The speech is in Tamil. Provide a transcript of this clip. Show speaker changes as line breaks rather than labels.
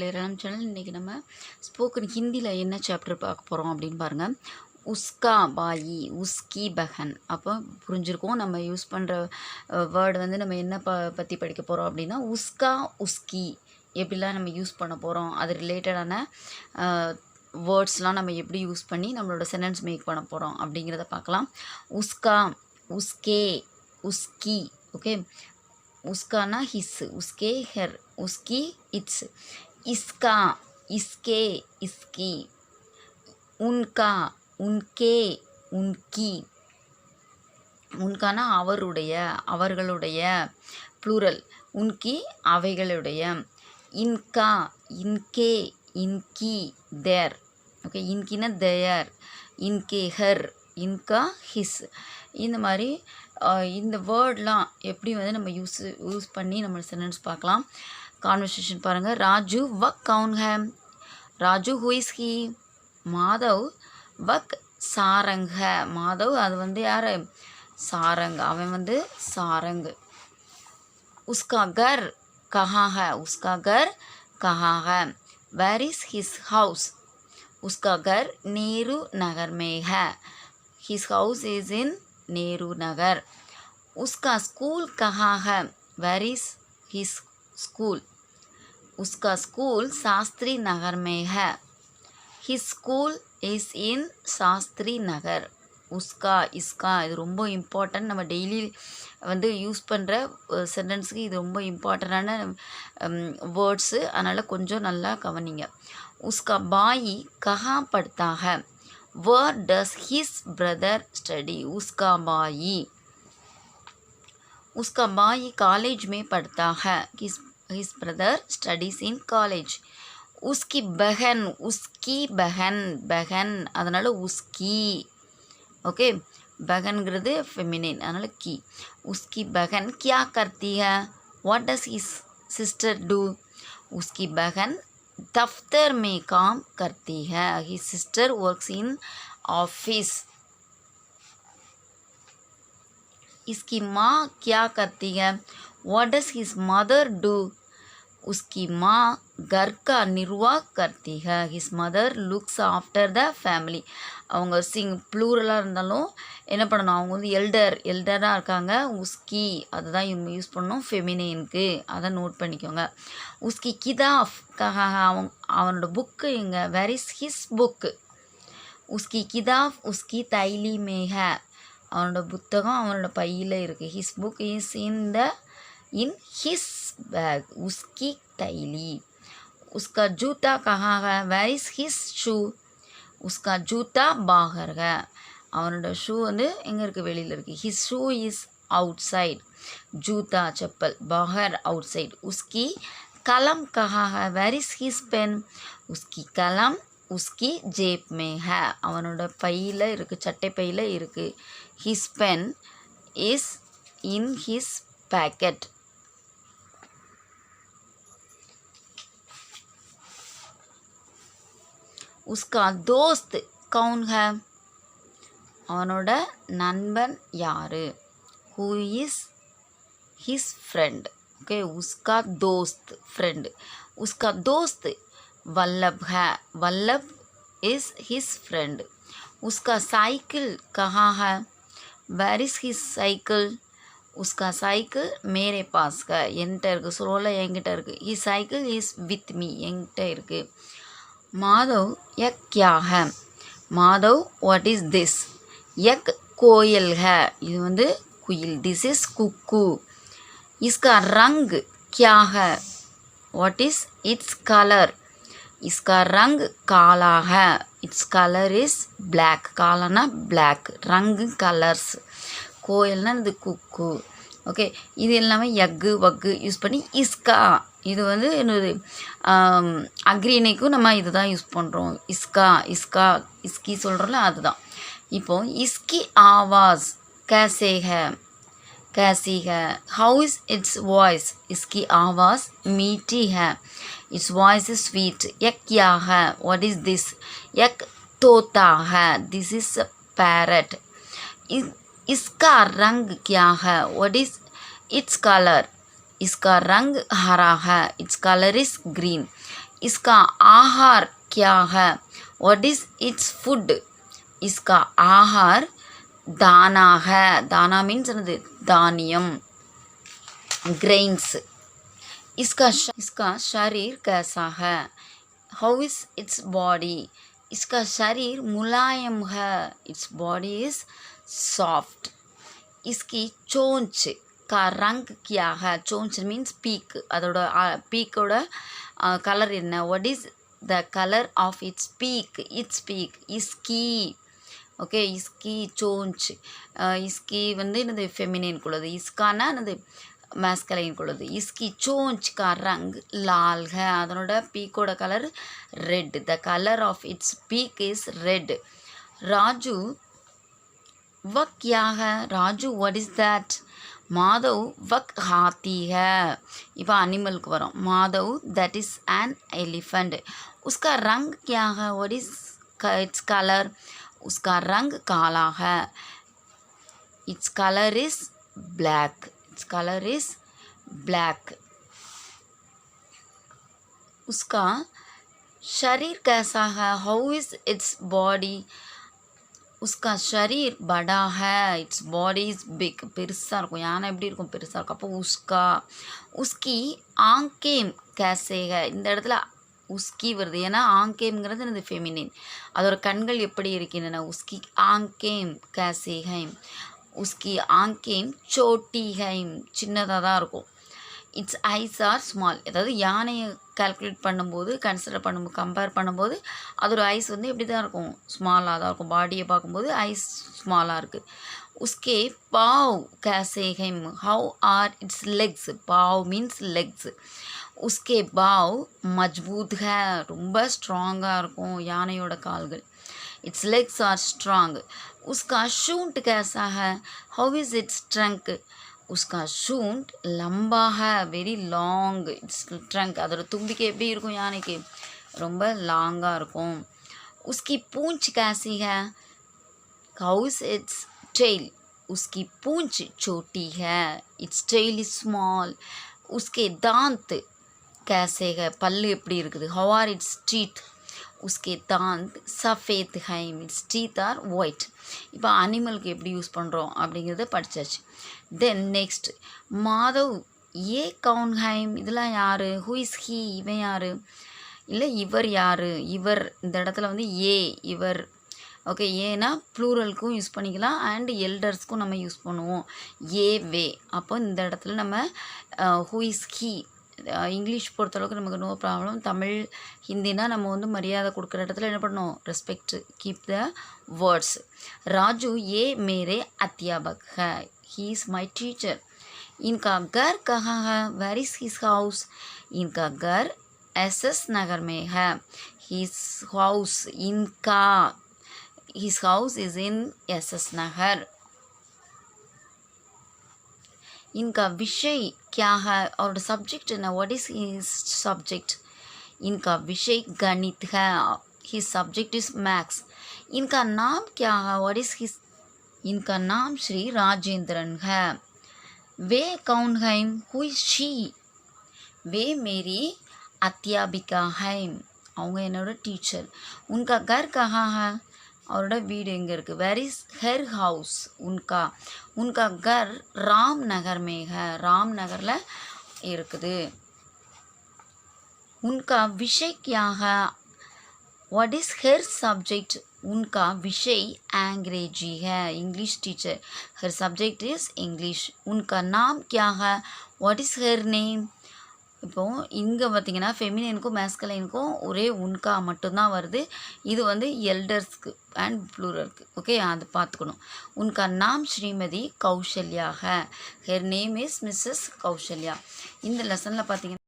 மலையாளம் சேனல். இன்றைக்கி நம்ம ஸ்போக்கன் ஹிந்தியில் என்ன சாப்டர் பார்க்க போகிறோம் அப்படின்னு பாருங்கள். உஸ்கா பாயி உஸ்கி பஹன். அப்போ புரிஞ்சிருக்கோம். நம்ம யூஸ் பண்ணுற வேர்டு வந்து நம்ம என்ன பற்றி படிக்க போகிறோம் அப்படின்னா உஸ்கா உஸ்கி எப்படிலாம் நம்ம யூஸ் பண்ண போகிறோம், அது ரிலேட்டடான வேர்ட்ஸ்லாம் நம்ம எப்படி யூஸ் பண்ணி நம்மளோட சென்டென்ஸ் மேக் பண்ண போகிறோம் அப்படிங்கிறத பார்க்கலாம். உஸ்கா, உஸ்கே, உஸ்கி. ஓகே, उसका हिस, उसके हर, उसकी इट्स, इसका, इसके, इसकी, उनका, उनके, उनकी, उनका அவருடைய, அவர்களுடைய, ப்ளூரல், உன்கி அவைகளுடைய, இன்கா, இன்கே, இன்கி, தேர். ஓகே, இன்கினா தேர், இன்கே ஹர், இன்கா ஹிஸ். இந்த மாதிரி இந்த வேர்ட்லாம் எப்படி வந்து நம்ம யூஸ் பண்ணி நம்ம சென்டென்ஸ் பார்க்கலாம். கான்வர்சேஷன் பாருங்கள். ராஜு வக் கவுன் ஹே, Raju who is he, Madhav வக் சாரங் ஹே, மாதவ் அது வந்து யார், சாரங், அவன் வந்து சாரங். உஸ்கா கர் கஹா ஹே, உஸ்கா கர் கஹா ஹே, வேர் இஸ் ஹிஸ் ஹவுஸ், உஸ்கா கர் நேரு நகர் में है, his house is in Nehru Nagar. उसका स्कूल कहाँ है, वेर इज हिज स्कूल, उसका स्कूल शास्त्री नगर में है, his school is in Shastri Nagar. உஸ்கா இஸ்கா இது ரொம்ப இம்பார்ட்டன்ட். நம்ம டெய்லி வந்து யூஸ் பண்ணுற சென்டென்ஸுக்கு இது ரொம்ப இம்பார்ட்டண்டான வேர்ட்ஸு. அதனால் கொஞ்சம் நல்லா கவனிங்க. உஸ்கா பாயி கஹா படுத்தா high, where does his brother study, उसका भाई, उसका भाई कॉलेज में पढ़ता है, his brother studies in college. उसकी बहन, उसकी बहन, बहन அதனால் உஸ்கி. ஓகே, பகன்கிறது ஃபெமினின், அதனால் கி. उसकी बहन क्या करती है, what does his sister do, उसकी बहन दफ्तर में काम करती है, his sister works in office. इसकी माँ क्या करती है, what does his mother do, उसकी माँ घर का निर्वाह करती है, his mother looks after the family. அவங்க ப்ளூரலாக இருந்தாலும் என்ன பண்ணணும், அவங்க வந்து எல்டராக இருக்காங்க. உஸ்கி அதுதான் இவங்க யூஸ் பண்ணணும் ஃபெமினினுக்கு, அதை நோட் பண்ணிக்கோங்க. உஸ்கி கிதாப் கஹா, அவனோட புக்கு எங்கே, வேர் இஸ் ஹிஸ் புக்கு, உஸ்கி கிதாப் உஸ்கி தைலி மே ஹே, அவனோட புத்தகம் அவனோட பையில் இருக்குது. His book is in his bag, உஸ்கி தைலி. உஸ்கா ஜூத்தா கஹா ஹை, வேர் இஸ் ஹிஸ் ஷூ, உஸ்கா ஜூத்தா பாகர் ஹை, அவனோட ஷூ வந்து எங்கே இருக்குது, வெளியில் இருக்குது. His shoe is outside, ஜூத்தா செப்பல், பாகர் அவுட் சைட். உஸ்கி கலம் கஹா ஹை, வேர் இஸ் ஹிஸ் பென், உஸ்கி கலம் உஸ்கி ஜேப் மே ஹை, அவனோட பையில் இருக்குது, சட்டை பையில் இருக்குது. His pen is in his pocket. उसका दोस्त कौन है, அவனோட நண்பன் யார், who is his friend. Okay, उसका दोस्त फ्रेंड, उसका दोस्त वल्लभ है, वल्लभ is his friend. उसका साइकिल कहाँ है, where is his cycle, उसका साइकिल मेरे पास है, என்கிட்ட இருக்குது, சொல்ல என்கிட்ட இருக்குது. his cycle is with me, என்கிட்ட இருக்குது. माधव यक क्या है, माधव व्हाट इज़ दिस, यक कोयल है, இது வந்து குயில், दिस इज़ कुक्कू. इसका रंग क्या है, व्हाट इज़ इट्स कलर, इसका रंग काला है, इट्स कलर इज़ ब्लैक, कालाना ब्लैक, रंग कलर्स, கோயல்னா இது குக்கு. ஓகே, இது எல்லாமே யக்கு வக்கு யூஸ் பண்ணி இஸ்கா, இது வந்து என்னது அக்ரீனைக்கும் நம்ம இது தான் யூஸ் பண்ணுறோம். இஸ்கா, இஸ்கா, இஸ்கி சொல்கிறோம்ல அதுதான். இப்போது இஸ்கி ஆவாஸ் कैसे है, कैसी है, हाउ इज़ इट्स वॉइस, इसकी आवाज़ मीठी है, इट्स वॉइस इज स्वीट. यक क्या है, व्हाट इज़ दिस, यक तोता है, दिस इज़ अ पैरट. इसका रंग क्या है, व्हाट इज़ इट्स कलर, इसका रंग हरा है, इट्स कलर इज़ ग्रीन. इसका आहार क्या है, व्हाट इज इट्स फुड, इसका आहार दाना है, दाना मीन्स என்னது தானியம், grains. इसका शरीर कैसा है, हाउ इज इट्स बॉडी, इसका शरीर मुलायम है, इट्स बॉडी इज सॉफ्ट. इसकी चोंच का रंग क्या है, चोंच मीन्स पीक, அதோட பீக்கோட கலர் என்ன, what is the color of its peak, इसकी ஓகே इसकी चोंच, इसकी வந்து என்னது ஃபெமினின் குள்ளது, इसकाना என்னது मैस्कलाइन कुள்ளது. इसकी चोंच का रंग लाल है, அதனோட பீக்கோட colour red, the color of its peak is red. Raju वह क्या है, Raju what is that, Madhav வக் हाथी है. இப்போ அனிமலுக்கு வரும், Madhav that is an elephant. उसका रंग क्या है, what is its color, उसका रंग काला है, its color is black, its color is black. उसका शरीर कैसा है, how is its body, उसका शरीर बड़ा है, इट्स बॉडी इज बिग, பெருசாக இருக்கும், யானை எப்படி இருக்கும் பெருசாக இருக்கும். அப்போ உஸ்கா, உஸ்கி ஆங்கேம் கேசே ஹை, இந்த இடத்துல உஸ்கி வருது, ஏன்னா ஆங்கேம்ங்கிறது என்னது ஃபெமினின், அதோட கண்கள் எப்படி இருக்கின்றன, உஸ்கி ஆங்கேம் கேசே ஹை, உஸ்கி ஆங்கேம் சோட்டி ஹை, சின்னதாக தான் இருக்கும். இட்ஸ் ஐஸ் ஆர் ஸ்மால், அதாவது யானையை கால்குலேட் பண்ணும்போது கன்சிடர் பண்ணும்போது கம்பேர் பண்ணும்போது அதோட ஐஸ் வந்து எப்படி தான் இருக்கும், ஸ்மாலாக தான் இருக்கும். பாடியை பார்க்கும்போது ஐஸ் ஸ்மாலாக இருக்குது. உஸ்கே பாவ் கேசே ஹைம், ஹவு ஆர் இட்ஸ் லெக்ஸ், பாவ் மீன்ஸ் லெக்ஸ், உஸ்கே பாவ் மஜ்பூத் ஹே, ரொம்ப ஸ்ட்ராங்காக இருக்கும் யானையோட கால்கள், இட்ஸ் லெக்ஸ் ஆர் ஸ்ட்ராங். உஸ்கா ஷூண்ட் கேசா ஹே, ஹவு இஸ் இட்ஸ் ட்ரங்க், उसका शूंट लंबा है, वेरी लॉन्ग, इट्स ट्रंक, அதோட தும்பிக்கை எப்படி இருக்கும் யானைக்கு, ரொம்ப லாங்காக இருக்கும். उसकी पूंछ कैसी है, how is its tail, उसकी पूंछ छोटी है, its tail is small. उसके दांत कैसे है, பல்லு எப்படி இருக்குது, how are its teeth, उसके दांत सफ़ेद है, its teeth are white. இப்போ அனிமலுக்கு எப்படி யூஸ் பண்ணுறோம் அப்படிங்கிறத படித்தாச்சு. தென் நெக்ஸ்ட் மாதவ் ஏ கவுன் ஹைம், இதெல்லாம் யார், ஹூ இஸ் ஹீ, இவன் யார், இல்லை இவர் யார், இவர் இந்த இடத்துல வந்து ஏ இவர், ஓகே ஏன்னா ப்ளூரலுக்கும் யூஸ் பண்ணிக்கலாம் அண்ட் எல்டர்ஸ்க்கும் நம்ம யூஸ் பண்ணுவோம், ஏ வே. அப்போ இந்த இடத்துல நம்ம ஹூ இஸ் ஹீ, இங்கிலீஷ் பொறுத்தளவுக்கு நமக்கு நோ ப்ராப்ளம், தமிழ் ஹிந்தினா நம்ம வந்து மரியாதை கொடுக்குற இடத்துல என்ன பண்ணணும், respect, keep the words. Raju ஏ மேரே அத்தியாபக் है, ही इज़ माई टीचर. इनका घर कहाँ है, वेर इज़ हिज हाउस, इनका घर एसएस नगर में है, हिज हाउस, इनका his house is in SS Nagar. इनका विषय क्या है और सब्जेक्ट है ना, व्हाट इज हिज सब्जेक्ट, इनका विषय गणित है, हिज सब्जेक्ट इज मैथ्स. इनका नाम क्या है, व्हाट इज हिज, इनका नाम श्री राजेंद्रन है. वे कौन है, हु इज शी, वे मेरी अध्यापिका है, அவங்க என்னோட டீச்சர். उनका घर कहाँ है, அவரோட வீடு எங்கே இருக்குது, வேர் இஸ் ஹெர் ஹவுஸ், உன்கா, உன்கா கர் ராம் நகர் மே ஹை, ராம் நகரில் இருக்குது. உன்கா விஷய் கியா ஹை, व्हाट इज़ हर सब्जेक्ट, उनका विषय अंग्रेजी है, English teacher, her subject is English. उनका नाम क्या है, व्हाट इज़ हर नेम. இப்போது இங்கே பார்த்திங்கன்னா ஃபெமினினுக்கும் மேஸ்கலைனுக்கும் ஒரே உன்கா மட்டும்தான் வருது, இது வந்து எல்டர்ஸ்க்கு அண்ட் ப்ளூரலுக்கு, ஓகே அது பார்த்துக்கணும். உன்கா நாம் ஸ்ரீமதி கௌசல்யா ஹை, her name is Mrs Kausalya. இந்த லெசனில் பார்த்திங்கன்னா